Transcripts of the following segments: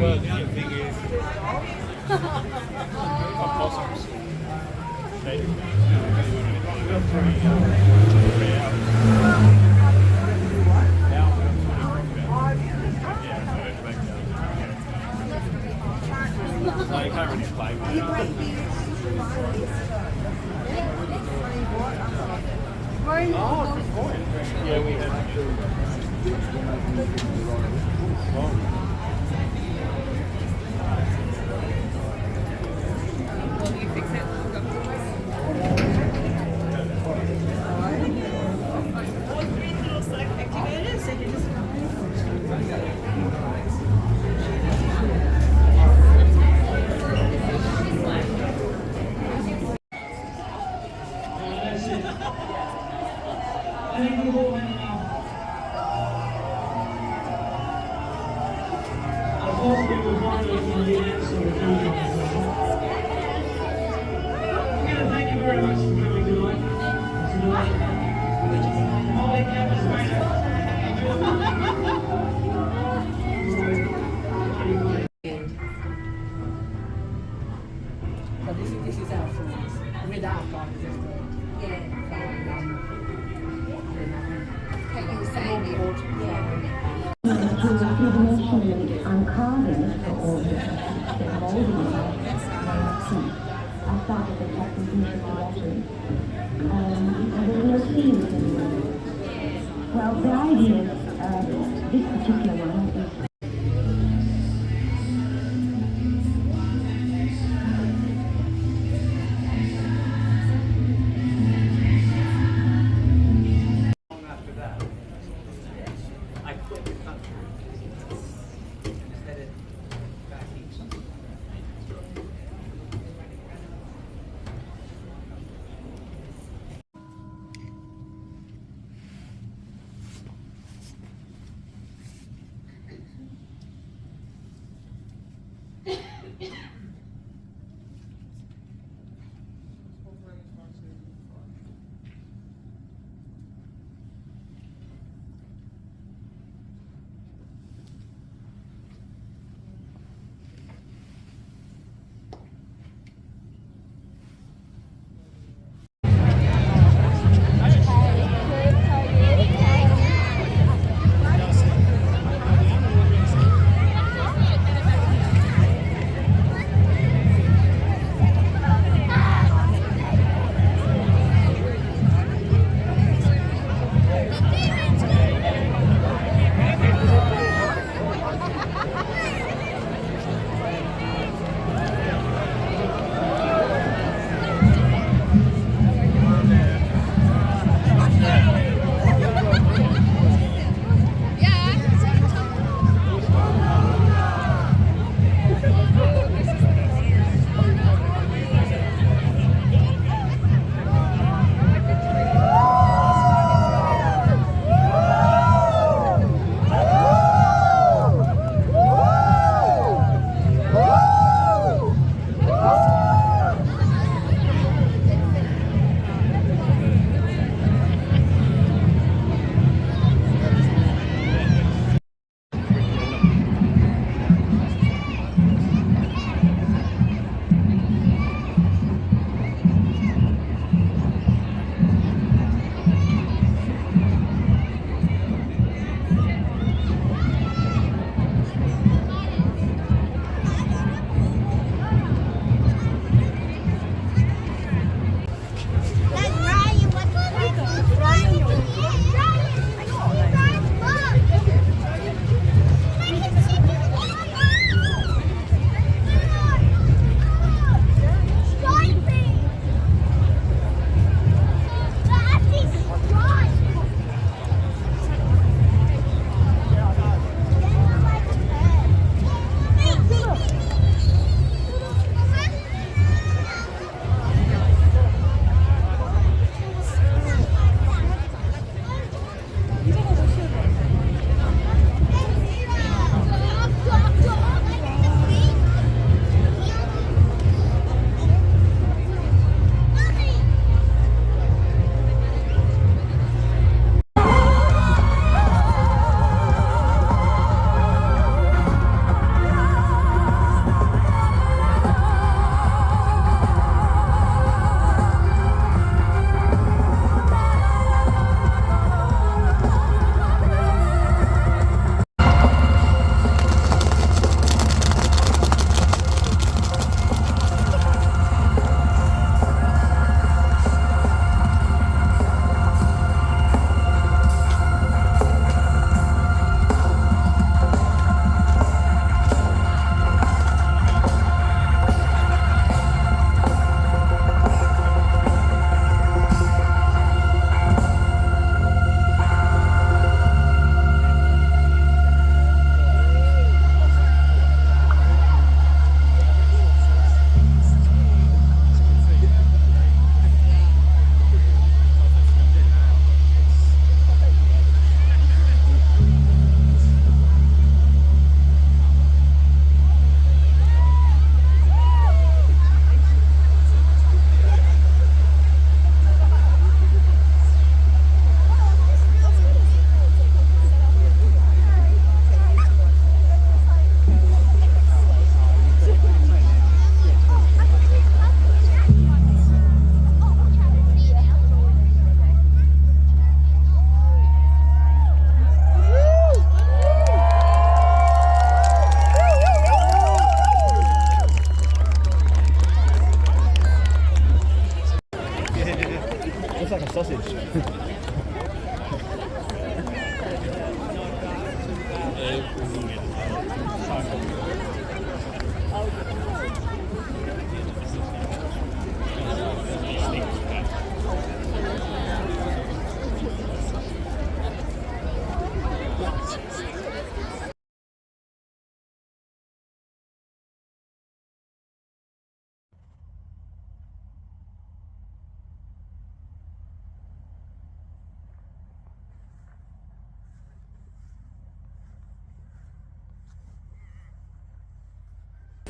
Well, the other thing is, opossums. They do. We've got 3 hours. Now we're yeah, so it makes sense. So you can't really play with it. Oh, good point. Yeah, we have to. Will you fix it? Thank you very much for coming tonight. Holy But this is our friends. Without God, just Can you say it? Yeah. Internationally uncommon for all the molding I started the technique directly. And there were no themes anymore. Well, the idea of this particular one is After that, I quit the country and headed back east.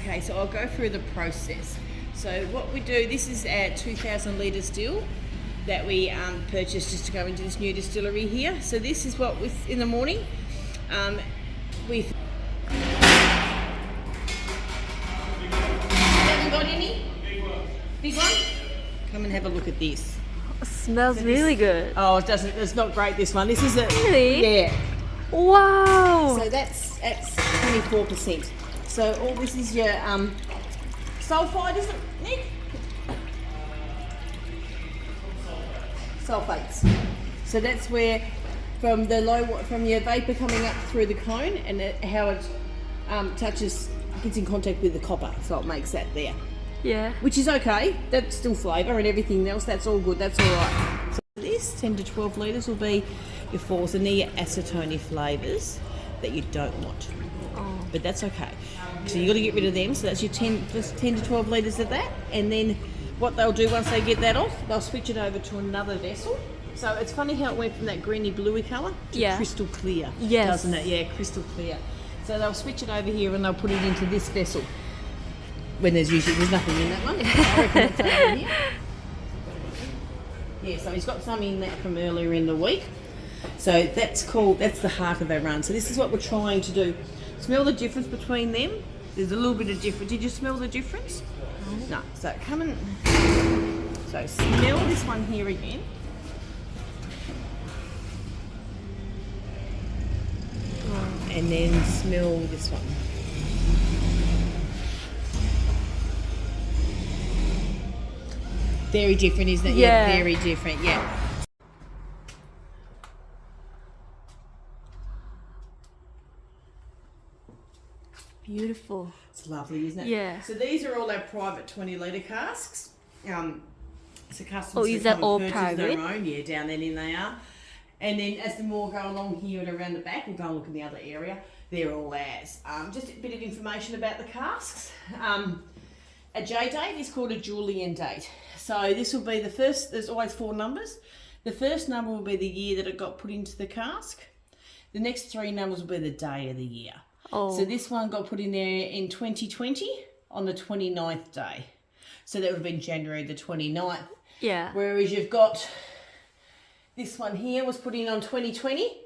Okay, so I'll go through the process. So what we do, this is our 2,000 litre still that we purchased just to go into this new distillery here. So this is what with in the morning. We haven't got any? Big one? Come and have a look at this. Smells really good. Oh, it doesn't. It's not great. This one. This is a Really? yeah. Wow. So that's 24%. So all this is your sulphide, isn't it, Nick? Sulfates. So that's where from your vapor coming up through the cone and how it gets in contact with the copper, so it makes that there. Yeah. Which is okay. That's still flavour and everything else. That's all good. That's all right. So this 10 to 12 litres will be your fours and they're your acetone flavours that you don't want. Oh. But that's okay. So you got to get rid of them. So that's your 10 to 12 litres of that. And then what they'll do once they get that off, they'll switch it over to another vessel. So it's funny how it went from that greeny bluey colour to crystal clear, yes, doesn't it? Yeah, crystal clear. So they'll switch it over here and they'll put it into this vessel. When there's nothing in that one. I reckon it's over here. Yeah, so he's got some in that from earlier in the week. So that's the heart of our run. So this is what we're trying to do. Smell the difference between them. There's a little bit of difference. Did you smell the difference? No. So come and smell this one here again. And then smell this one. Very different, isn't it? Yeah. Very different, yeah. Beautiful. It's lovely, isn't it? Yeah. So these are all our private 20 litre casks. So customers Oh, is that all purchase private? their own. Yeah, down then in they are. And then as the more go along here and around the back, we'll go and look in the other area. They're all ours. Just a bit of information about the casks. A J date is called a Julian date. So this will be the first, there's always 4 numbers. The first number will be the year that it got put into the cask. The next 3 numbers will be the day of the year. Oh. So this one got put in there in 2020 on the 29th day. So that would have been January the 29th. Yeah. Whereas you've got this one here was put in on 2020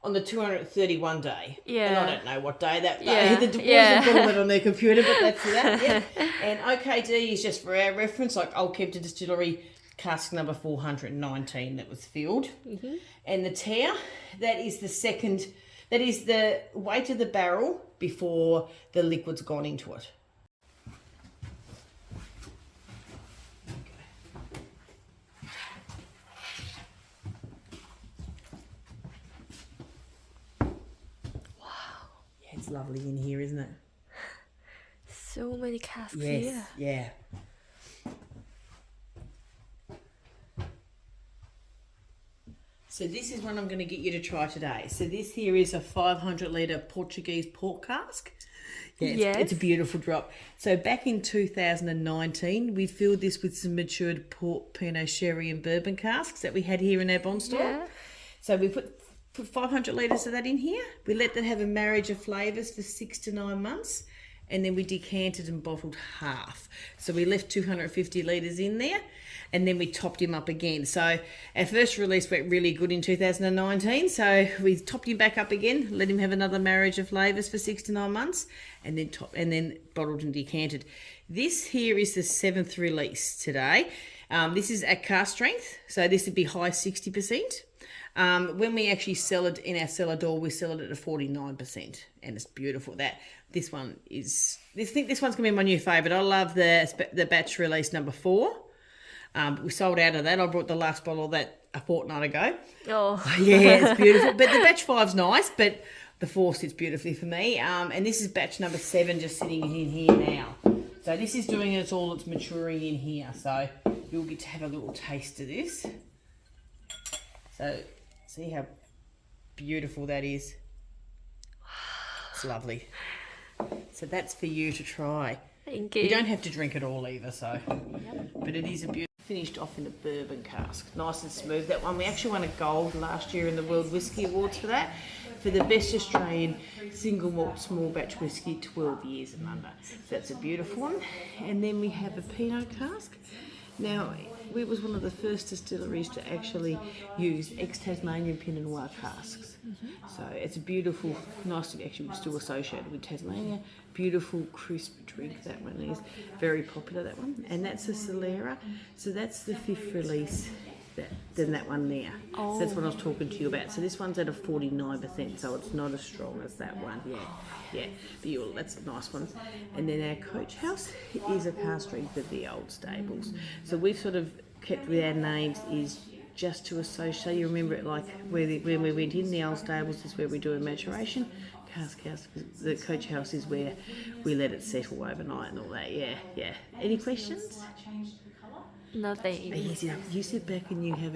on the 231 day. Yeah. And I don't know what day that Yeah. the boys Yeah. have got it on their computer, but that's that. Yeah. And OKD is just for our reference, like Old Kempton Distillery cask number 419 that was filled. Mm-hmm. And the tear, that is the weight of the barrel before the liquid's gone into it. It's lovely in here, isn't it? So many casks Yes, here. yeah. So this is one I'm going to get you to try today. So this here is a 500 litre Portuguese port cask. Yeah, it's a beautiful drop. So back in 2019, we filled this with some matured port, Pinot, sherry and bourbon casks that we had here in our bond store. Yeah. So we put 500 litres of that in here. We let that have a marriage of flavours for 6 to 9 months. And then we decanted and bottled half. So we left 250 litres in there and then we topped him up again. So our first release went really good in 2019. So we topped him back up again, let him have another marriage of flavours for 6 to 9 months and then bottled and decanted. This here is the 7th release today. This is at cask strength. So this would be high 60%. When we actually sell it in our cellar door, we sell it at a 49%, and it's beautiful. This one is. I think this one's gonna be my new favourite. I love the batch release number 4. We sold out of that. I brought the last bottle of that a fortnight ago. Oh. Yeah, it's beautiful. But the batch 5's nice, but the 4 sits beautifully for me. And this is batch number 7, just sitting in here now. So this is doing it all. It's maturing in here. So you'll get to have a little taste of this. So. See how beautiful that is. It's lovely. So that's for you to try. Thank you. You don't have to drink it all either, so. But it is a beautiful. Finished off in a bourbon cask, nice and smooth. That one we actually won a gold last year in the World Whisky Awards for that for the best Australian single malt small batch whiskey, 12 years and under. So that's a beautiful one. And then we have a Pinot cask. Now, we was one of the first distilleries to actually use ex-Tasmanian Pinot Noir casks. So it's a beautiful, nice to actually still associated with Tasmania. Beautiful, crisp drink, that one is. Very popular, that one. And that's a Solera. So that's the 5th release. Than that one there. So that's what I was talking to you about. So this one's at a 49%, so it's not as strong as that one. Yeah. But that's a nice one. And then our coach house is a cask strength of the old stables. So we've sort of kept with our names is just to associate. You remember it like when we went in the old stables is where we do a maturation. Cask house, the coach house is where we let it settle overnight and all that. Yeah. Any questions? Nothing. Easy. You sit back and you have a